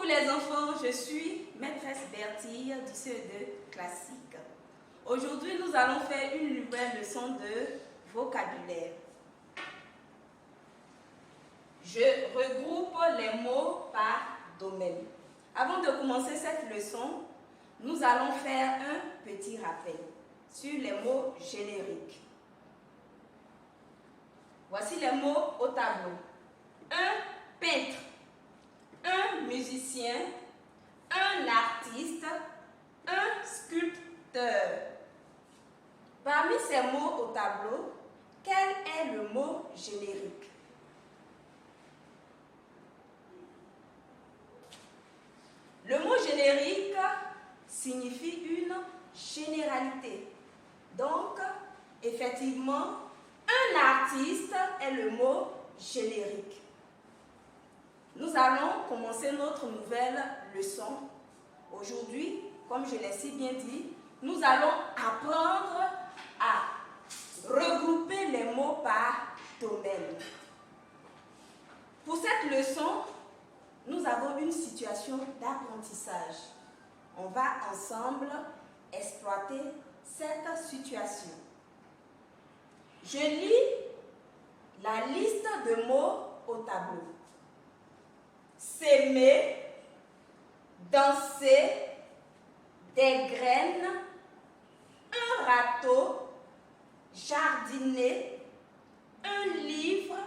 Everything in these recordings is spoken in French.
les enfants, je suis maîtresse Bertille du CE2 classique. Aujourd'hui, nous allons faire une nouvelle leçon de vocabulaire. Je regroupe les mots par domaine. Avant de commencer cette leçon, nous allons faire un petit rappel sur les mots génériques. Voici les mots au tableau. Un peintre, un musicien, un artiste, un sculpteur. Parmi ces mots au tableau, quel est le mot générique? Le mot générique signifie une généralité. Donc, effectivement, un artiste est le mot générique. Nous allons commencer notre nouvelle leçon. Aujourd'hui, comme je l'ai si bien dit, nous allons apprendre à regrouper les mots par domaine. Pour cette leçon, nous avons une situation d'apprentissage. On va ensemble exploiter cette situation. Je lis la liste de mots au tableau. S'aimer, danser, des graines, un râteau, jardiner, un livre,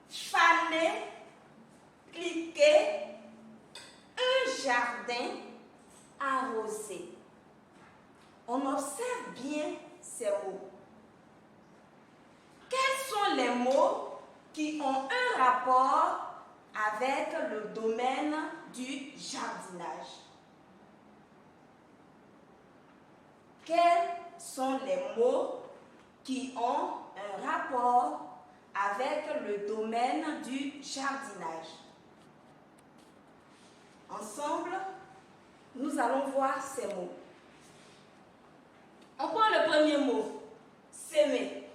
faner, cliquer, un jardin, arroser. On observe bien ces mots. Quels sont les mots qui ont un rapport avec le domaine du jardinage? Quels sont les mots qui ont un rapport avec le domaine du jardinage? Ensemble, nous allons voir ces mots. On prend le premier mot, s'aimer.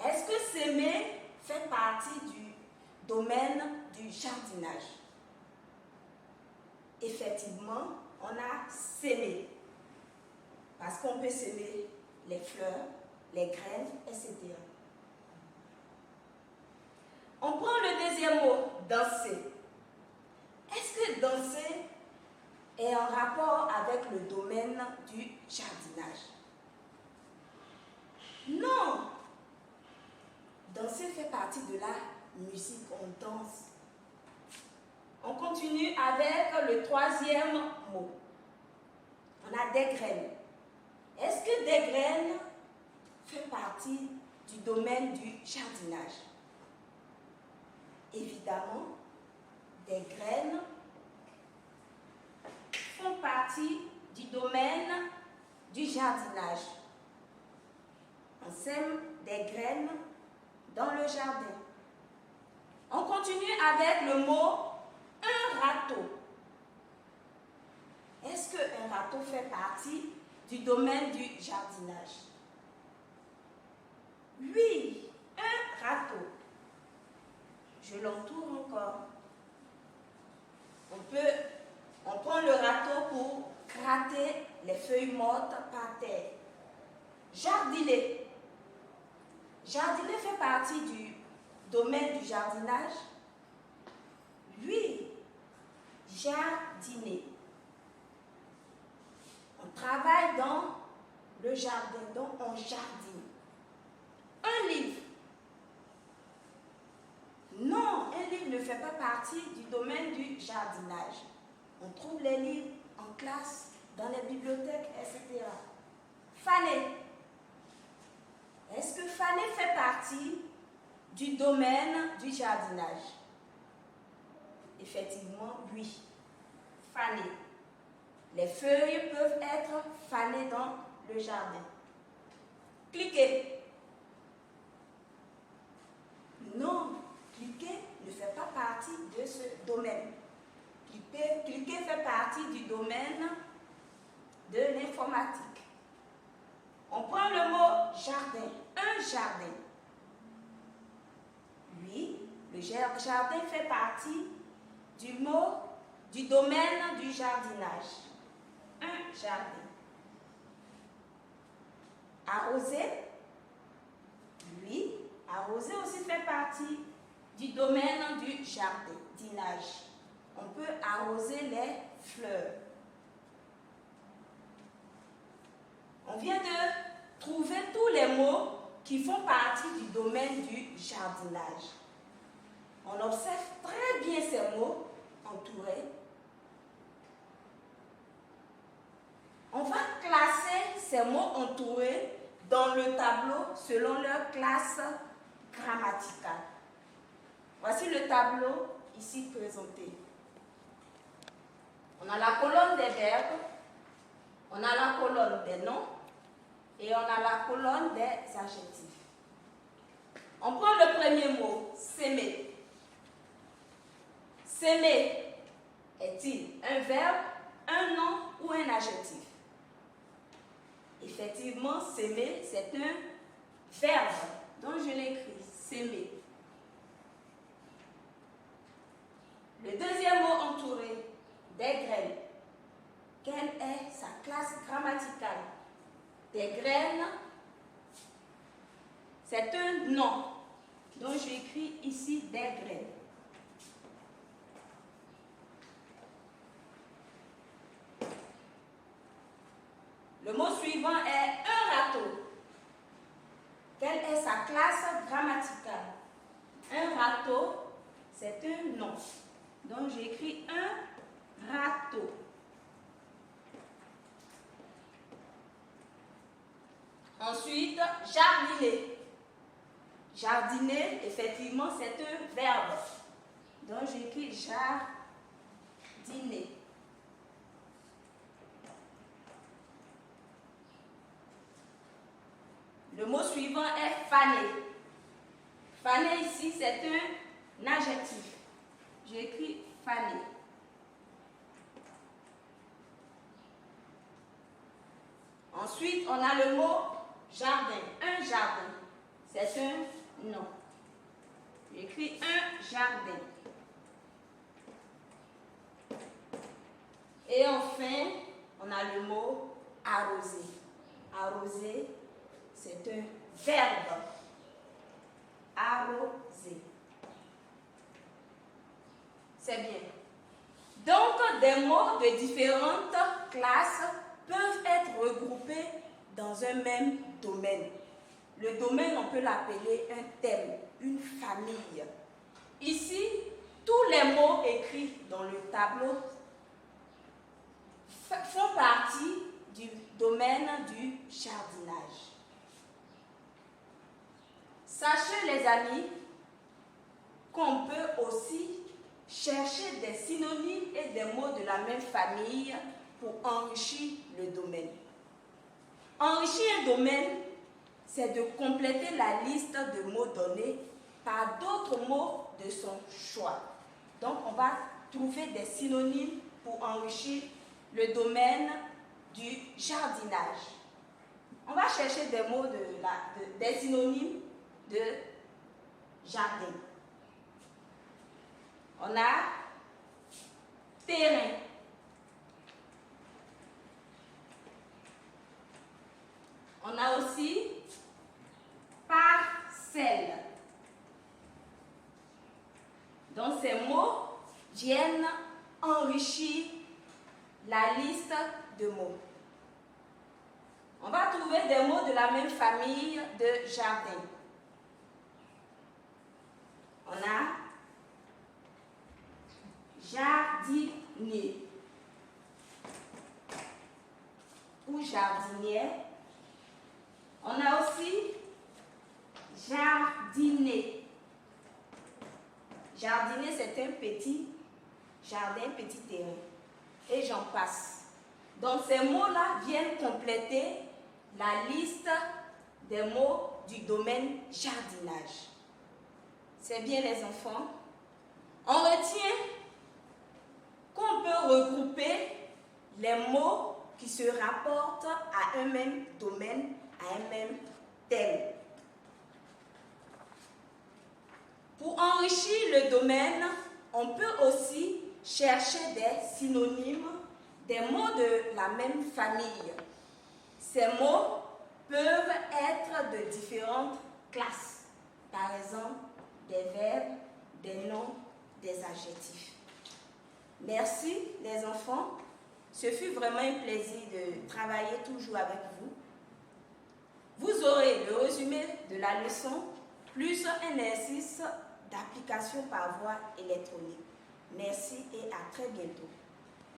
Est-ce que s'aimer fait partie du domaine du jardinage? Effectivement, on a s'aimer. Parce qu'on peut s'aimer les fleurs, les graines, etc. On prend le deuxième mot, danser. Est-ce que danser est en rapport avec le domaine du jardinage? Non! Danser fait partie de la musique, on danse. On continue avec le troisième mot. On a des graines. Est-ce que des graines fait partie du domaine du jardinage? Évidemment, des graines font partie du domaine du jardinage. On sème des graines dans le jardin. On continue avec le mot un râteau. Est-ce qu'un râteau fait partie du domaine du jardinage? Oui, un râteau. Je l'entoure encore. On prend le râteau pour gratter les feuilles mortes par terre. Jardiner. Jardiner fait partie du domaine du jardinage? Oui, jardiner. On travaille dans le jardin, donc on jardine. Un livre. Non, un livre ne fait pas partie du domaine du jardinage. On trouve les livres en classe, dans les bibliothèques, etc. Faner. Est-ce que faner fait partie du domaine du jardinage? Effectivement, oui. Faner. Les feuilles peuvent être fanées dans le jardin. Cliquer. Non, cliquer ne fait pas partie de ce domaine. Cliquer fait partie du domaine de l'informatique. On prend le mot jardin. Un jardin. Oui, le jardin fait partie du mot du domaine du jardinage. Un jardin. Arroser. Oui, arroser aussi fait partie du domaine du jardinage. On peut arroser les fleurs. On vient de trouver tous les mots qui font partie du domaine du jardinage. On observe très bien ces mots entourés. On va classer ces mots entourés dans le tableau selon leur classe grammaticale. Voici le tableau ici présenté. On a la colonne des verbes, on a la colonne des noms et on a la colonne des adjectifs. On prend le premier mot, s'aimer. S'aimer est-il un verbe, un nom ou un adjectif? Effectivement, s'aimer, c'est un verbe. Donc je l'écris, s'aimer. Le deuxième mot entouré, des graines. Quelle est sa classe grammaticale? Des graines, c'est un nom. Donc j'écris ici des graines. Le mot suivant est un râteau. Quelle est sa classe grammaticale? Un râteau, c'est un nom. Donc j'écris un râteau. Ensuite, jardiner. Jardiner, effectivement, c'est un verbe. Donc j'écris jardiner. Le mot suivant est faner. Faner ici, c'est un adjectif. J'écris faner. Ensuite, on a le mot jardin. Un jardin, c'est un nom. J'écris un jardin. Et enfin, on a le mot arroser. Arroser, c'est un verbe. Arroser. C'est bien. Donc, des mots de différentes classes peuvent être regroupés dans un même domaine. Le domaine, on peut l'appeler un thème, une famille. Ici, tous les mots écrits dans le tableau font partie du domaine du jardinage. Sachez, les amis, qu'on peut aussi chercher des synonymes et des mots de la même famille pour enrichir le domaine. Enrichir un domaine, c'est de compléter la liste de mots donnés par d'autres mots de son choix. Donc, on va trouver des synonymes pour enrichir le domaine du jardinage. On va chercher des mots des synonymes de jardin. On a terrain. On a aussi parcelle. Donc ces mots viennent enrichir la liste de mots. On va trouver des mots de la même famille de jardin. On a jardinier ou jardinière. On a aussi jardiner. Jardiner, c'est un petit jardin, petit terrain. Et j'en passe. Donc ces mots-là viennent compléter la liste des mots du domaine jardinage. C'est bien, les enfants? On retient qu'on peut regrouper les mots qui se rapportent à un même domaine, à un même thème. Pour enrichir le domaine, on peut aussi chercher des synonymes, des mots de la même famille. Ces mots peuvent être de différentes classes. Par exemple, des verbes, des noms, des adjectifs. Merci les enfants. Ce fut vraiment un plaisir de travailler toujours avec vous. Vous aurez le résumé de la leçon, plus un exercice d'application par voie électronique. Merci et à très bientôt.